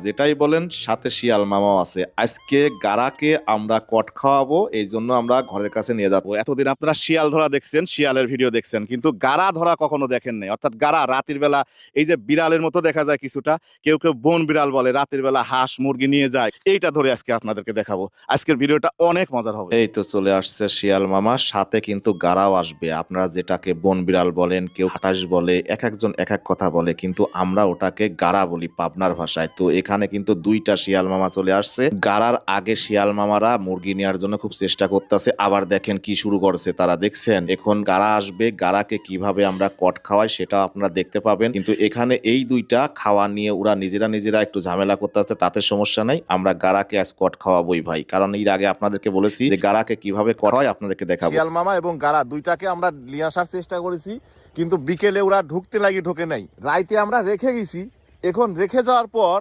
যেটাই বলেন সাথে শিয়াল মামাও আছে। আজকে গারাকে আমরা কট খাওয়াবো, এই জন্য আমরা ঘরের কাছে নিয়ে যাবো। এতদিন আপনারা শিয়াল ধরা দেখছেন, শিয়ালের ভিডিও দেখছেন, কিন্তু গারা ধরা কখনো দেখেন নাই। অর্থাৎ গারা রাতের বেলা এই যে বিড়ালের মতো দেখা যায় কিছুটা, কেউ কেউ বন বিড়াল বলে, রাতের বেলা হাঁস মুরগি নিয়ে যায়, এইটা ধরে আজকে আপনাদেরকে দেখাবো। আজকের ভিডিওটা অনেক মজার হবে। এই তো চলে আসছে শিয়াল মামা, সাথে কিন্তু গারাও আসবে। আপনারা যেটাকে বন বিড়াল বলেন, কেউ হাটাস বলে, এক একজন এক এক কথা বলে, কিন্তু আমরা ওটাকে গারা বলি পাবনার ভাষায়। তো এখানে কিন্তু দুইটা শিয়াল মামা চলে আসছে। গারার আগে শিয়াল মামারা মুরগি নেওয়ার জন্য খুব চেষ্টা করতেছে। আবার দেখেন কি শুরু করছে তারা, দেখছেন? এখন গারা আসবে, গারাকে কিভাবে আমরা কট খাওয়াই সেটা আপনারা দেখতে পাবেন। কিন্তু এখানে এই দুইটা খাওয়া নিয়ে ওরা নিজেরা একটু ঝামেলা করতেছে, তাতে সমস্যা নাই, আমরা গারাকে আজ কট খাওয়াবোই ভাই। কারণ এর আগে আপনাদেরকে বলেছি যে গারাকে কিভাবে কট হয় আপনাদেরকে দেখাবো। শিয়াল মামা এবং গারা দুইটাকে আমরা নিয়ে আসার চেষ্টা করেছি, কিন্তু বিকেলে ওরা ঢুকতে ঢোকে নাই। রাইতে আমরা রেখে গেছি, এখন রেখে যাওয়ার পর